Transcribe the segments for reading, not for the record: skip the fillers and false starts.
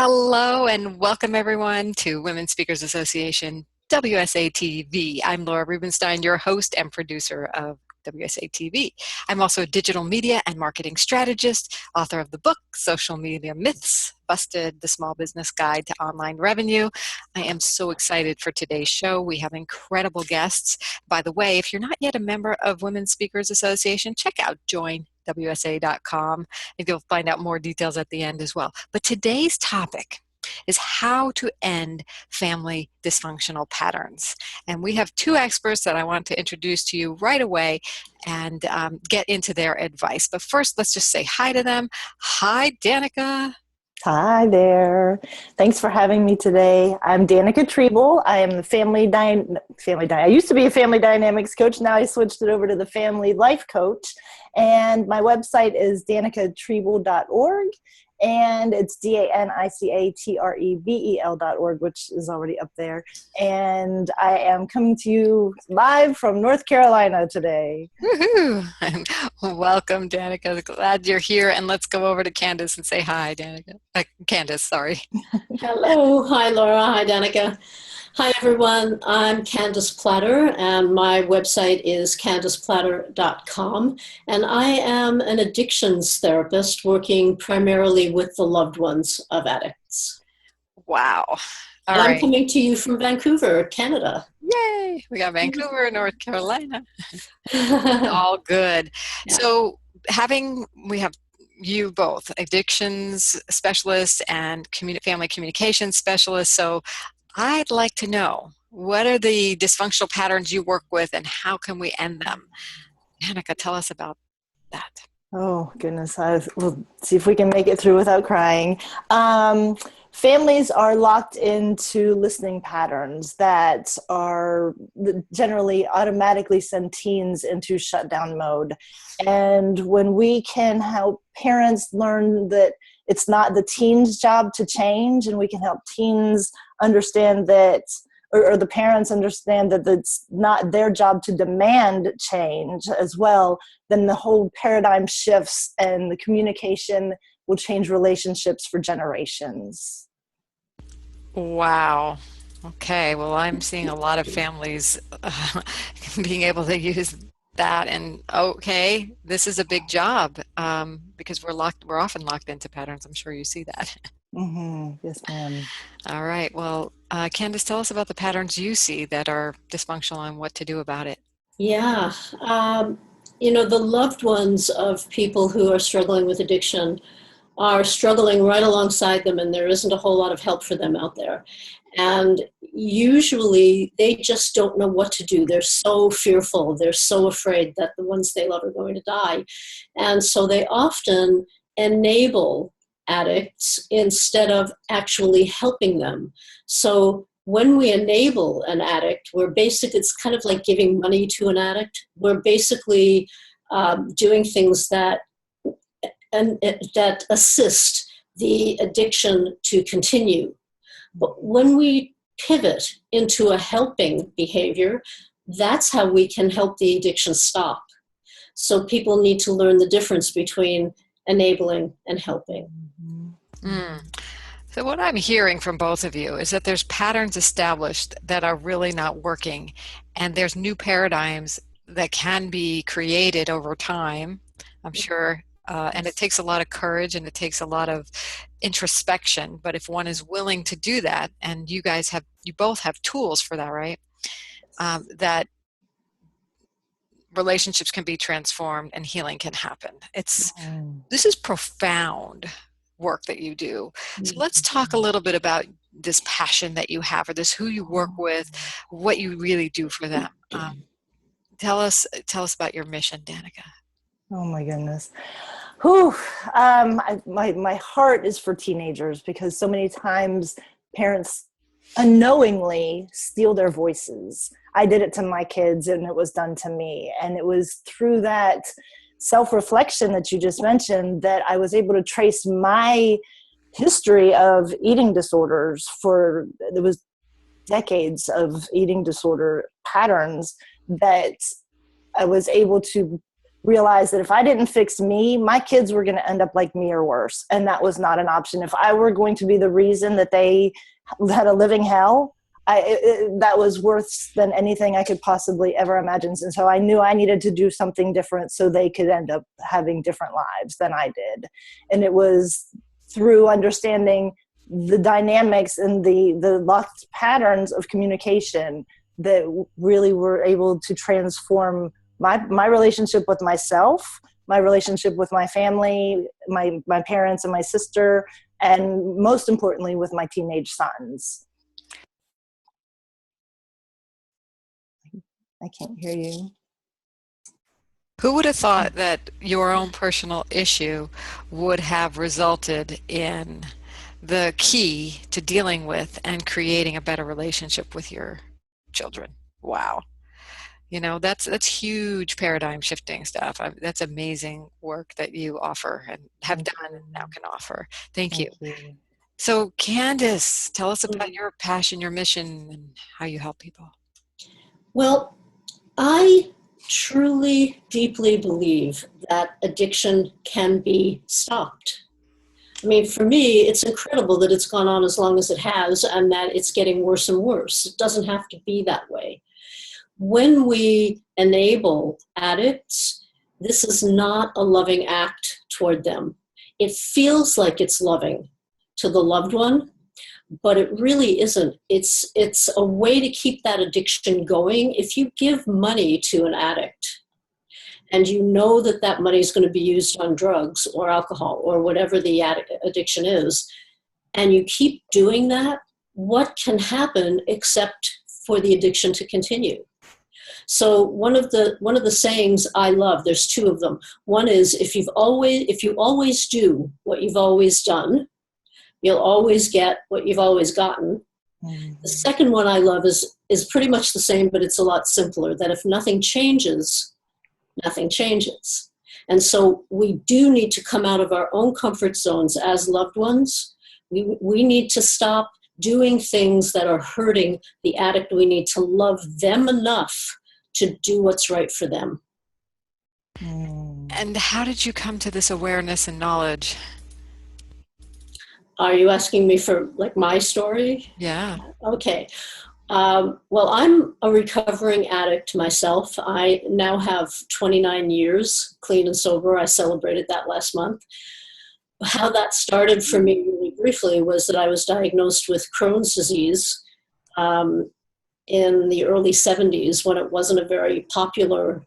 Hello and welcome everyone to Women Speakers Association WSA-TV. I'm Laura Rubinstein, your host and producer of WSA-TV. I'm also a digital media and marketing strategist, author of the book Social Media Myths, Busted, the Small Business Guide to Online Revenue. I am so excited for today's show. We have incredible guests. By the way, if you're not yet a member of Women Speakers Association, check out joinwsa.com and you'll find out more details at the end as well. But today's topic is how to end family dysfunctional patterns. And we have two experts that I want to introduce to you right away and get into their advice. But first, let's just say hi to them. Hi, Danica. Hi there. Thanks for having me today. I'm Danica Treble. I am the I used to be a family dynamics coach. Now I switched it over to the family life coach. And my website is danicatrebel.org. And it's DANICATREBEL.org, which is already up there. And I am coming to you live from North Carolina today. Woohoo! Welcome, Danica. Glad you're here. And let's go over to Candace and say hi, Danica. Candace, sorry. Hello. Hi, Laura. Hi, Danica. Hi, everyone. I'm Candace Platter, and my website is candaceplatter.com. And I am an addictions therapist working primarily with the loved ones of addicts. Wow. I'm coming to you from Vancouver, Canada. Yay! We got Vancouver, North Carolina. All good. Yeah. So we have you both, addictions specialists and family communication specialists. So I'd like to know, what are the dysfunctional patterns you work with and how can we end them? Danica, tell us about that. Oh, goodness. We'll see if we can make it through without crying. Families are locked into listening patterns that are generally automatically send teens into shutdown mode. And when we can help parents learn that it's not the teen's job to change, and we can help teens understand that, or the parents understand that it's not their job to demand change as well, then the whole paradigm shifts and the communication will change relationships for generations. Wow. Okay. Well, I'm seeing a lot of families being able to use that, and okay, this is a big job because we're often locked into patterns. I'm sure you see that. Mm-hmm. Yes, ma'am. All right. Well, Candace, tell us about the patterns you see that are dysfunctional and what to do about it. Yeah. The loved ones of people who are struggling with addiction are struggling right alongside them, and there isn't a whole lot of help for them out there. And usually they just don't know what to do. They're so fearful. They're so afraid that the ones they love are going to die. And so they often enable addicts instead of actually helping them. So when we enable an addict, it's kind of like giving money to an addict. We're basically doing things that assist the addiction to continue. But when we pivot into a helping behavior, that's how we can help the addiction stop. So people need to learn the difference between enabling and helping. Mm. So what I'm hearing from both of you is that there's patterns established that are really not working, and there's new paradigms that can be created over time, I'm sure. And it takes a lot of courage and it takes a lot of introspection. But if one is willing to do that, and you both have tools for that, right? That relationships can be transformed and healing can happen. This is profound work that you do. So let's talk a little bit about this passion that you have, or who you work with, what you really do for them. Tell us about your mission, Danica. Oh my goodness. Whew. My heart is for teenagers, because so many times parents unknowingly steal their voices. I did it to my kids, and it was done to me. And it was through that self-reflection that you just mentioned that I was able to trace my history of eating disorders. There was decades of eating disorder patterns that I was able to realized that if I didn't fix me, my kids were going to end up like me or worse. And that was not an option. If I were going to be the reason that they had a living hell, that was worse than anything I could possibly ever imagine. And so I knew I needed to do something different so they could end up having different lives than I did. And it was through understanding the dynamics and the locked patterns of communication that really were able to transform my relationship with myself, my relationship with my family, my parents and my sister, and most importantly with my teenage sons. I can't hear you. Who would have thought that your own personal issue would have resulted in the key to dealing with and creating a better relationship with your children? Wow. You know, that's huge paradigm shifting stuff. That's amazing work that you offer and have done and now can offer. Thank you. So Candace, tell us about your passion, your mission, and how you help people. Well, I truly, deeply believe that addiction can be stopped. I mean, for me, it's incredible that it's gone on as long as it has and that it's getting worse and worse. It doesn't have to be that way. When we enable addicts, this is not a loving act toward them. It feels like it's loving to the loved one, but it really isn't. It's a way to keep that addiction going. If you give money to an addict and you know that that money is going to be used on drugs or alcohol or whatever the addiction is, and you keep doing that, what can happen except for the addiction to continue? So one of the sayings I love, there's two of them. One is if you always do what you've always done, you'll always get what you've always gotten. Mm-hmm. The second one I love is pretty much the same, but it's a lot simpler, that if nothing changes, nothing changes. And so we do need to come out of our own comfort zones as loved ones. We need to stop doing things that are hurting the addict. We need to love them enough to do what's right for them. And how did you come to this awareness and knowledge? Are you asking me for like my story? Yeah. Okay. Well, I'm a recovering addict myself. I now have 29 years clean and sober. I celebrated that last month. How that started for me really briefly was that I was diagnosed with Crohn's disease in the early 70s when it wasn't a very popular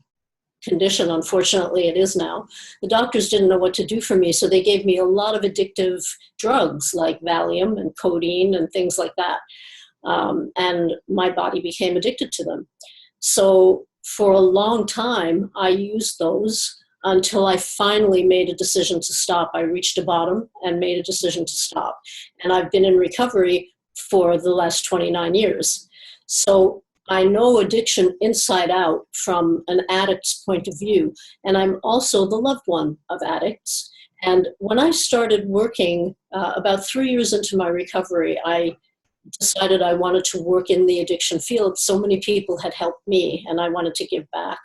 condition. Unfortunately, it is now. The doctors didn't know what to do for me, so they gave me a lot of addictive drugs like Valium and codeine and things like that. And my body became addicted to them. So for a long time, I used those until I finally made a decision to stop. I reached a bottom and made a decision to stop. And I've been in recovery for the last 29 years. So I know addiction inside out from an addict's point of view. And I'm also the loved one of addicts. And when I started working about 3 years into my recovery, I decided I wanted to work in the addiction field. So many people had helped me and I wanted to give back.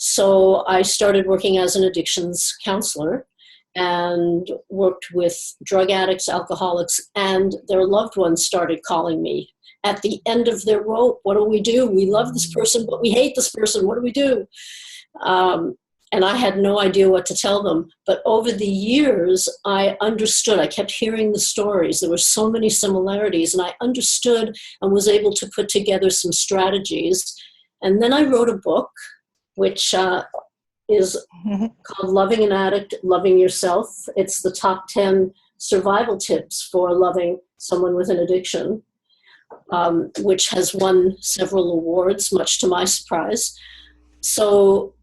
So I started working as an addictions counselor and worked with drug addicts, alcoholics, and their loved ones started calling me at the end of their rope. What do? We love this person, but we hate this person. What do we do? And I had no idea what to tell them. But over the years, I understood. I kept hearing the stories. There were so many similarities, and I understood and was able to put together some strategies. And then I wrote a book, which is called Loving an Addict, Loving Yourself. It's the top 10 survival tips for loving someone with an addiction, which has won several awards, much to my surprise. So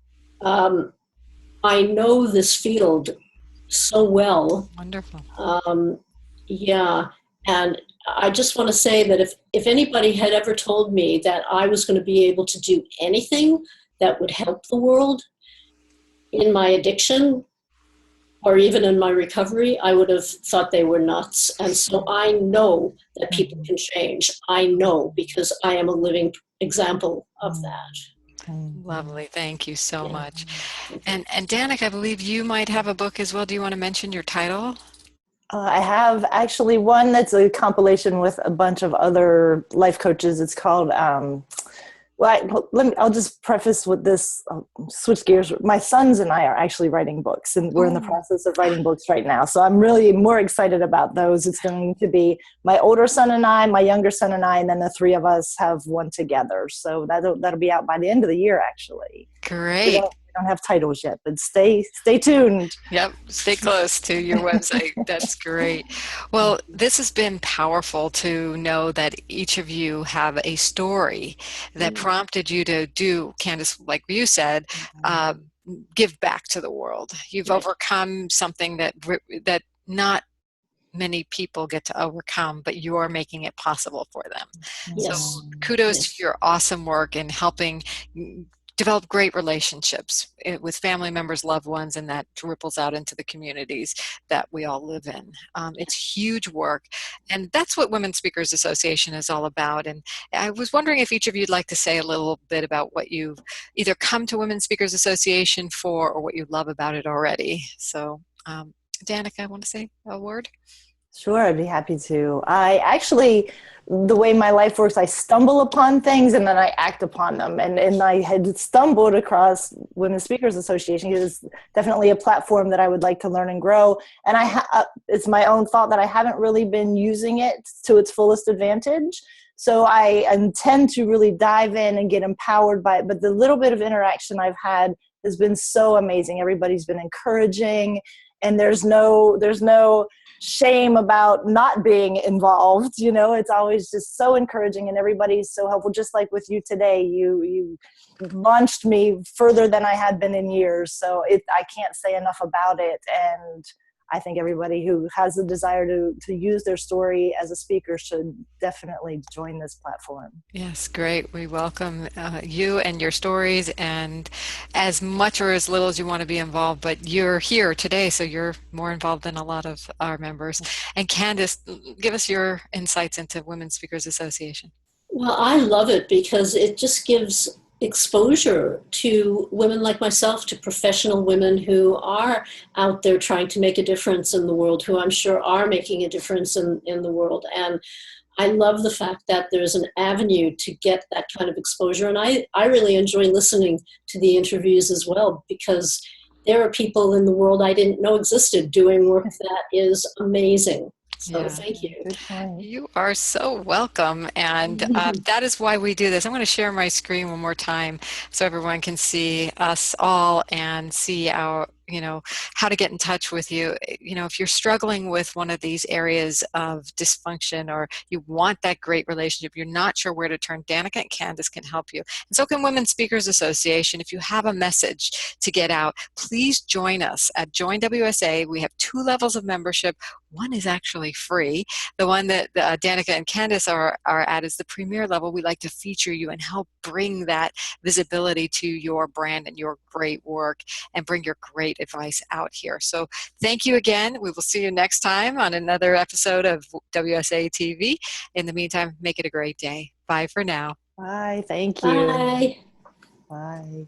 I know this field so well. Wonderful. Yeah. And I just want to say that if anybody had ever told me that I was going to be able to do anything that would help the world in my addiction or even in my recovery, I would have thought they were nuts. And so I know that people can change. I know because I am a living example of that. Lovely. Thank you so Yeah. much. And Danica, I believe you might have a book as well. Do you want to mention your title? I have actually one that's a compilation with a bunch of other life coaches. It's called I'll just preface with this, switch gears. My sons and I are actually writing books, and we're in the Oh, process of writing books right now. So I'm really more excited about those. It's going to be my older son and I, my younger son and I, and then the three of us have one together. So that'll be out by the end of the year, actually. great. We don't have titles yet, but stay tuned. Yep, stay close to your website. That's great. Well, this has been powerful to know that each of you have a story that prompted you to do, Candace, like you said, uh, give back to the world. You've Right. overcome something that not many people get to overcome, but you are making it possible for them. So Yes. kudos to Yes. your awesome work in helping develop great relationships with family members, loved ones, and that ripples out into the communities that we all live in. It's huge work, and that's what Women Speakers Association is all about. And I was wondering if each of you'd like to say a little bit about what you've either come to Women Speakers Association for or what you love about it already. So, Danica, I want to say a word. Sure, I'd be happy to. I actually, the way my life works, I stumble upon things and then I act upon them. And I had stumbled across Women Speakers Association. It is definitely a platform that I would like to learn and grow. And it's my own fault that I haven't really been using it to its fullest advantage. So I intend to really dive in and get empowered by it. But the little bit of interaction I've had has been so amazing. Everybody's been encouraging, and there's no shame about not being involved. It's always just so encouraging, and everybody's so helpful. Just like with you today, you launched me further than I had been in years. So I can't say enough about it. And I think everybody who has the desire to use their story as a speaker should definitely join this platform. Yes, great. We welcome you and your stories, and as much or as little as you want to be involved, but you're here today, so you're more involved than a lot of our members. And Candace, give us your insights into Women Speakers Association. Well, I love it because it just gives exposure to women like myself, to professional women who are out there trying to make a difference in the world, who I'm sure are making a difference in the world. And I love the fact that there's an avenue to get that kind of exposure. And I really enjoy listening to the interviews as well, because there are people in the world I didn't know existed doing work that is amazing. So Yeah. thank you. Good point. You are so welcome, and that is why we do this. I'm going to share my screen one more time so everyone can see us all and see our, how to get in touch with you. If you're struggling with one of these areas of dysfunction, or you want that great relationship, you're not sure where to turn, Danica and Candace can help you. And so can Women Speakers Association. If you have a message to get out, please join us at Join WSA. We have 2 levels of membership. One is actually free. The one that Danica and Candace are at is the premier level. We like to feature you and help bring that visibility to your brand and your great work and bring your great advice out here. So thank you again. We will see you next time on another episode of WSA TV. In the meantime, make it a great day. Bye for now. Bye. Thank you. Bye. Bye.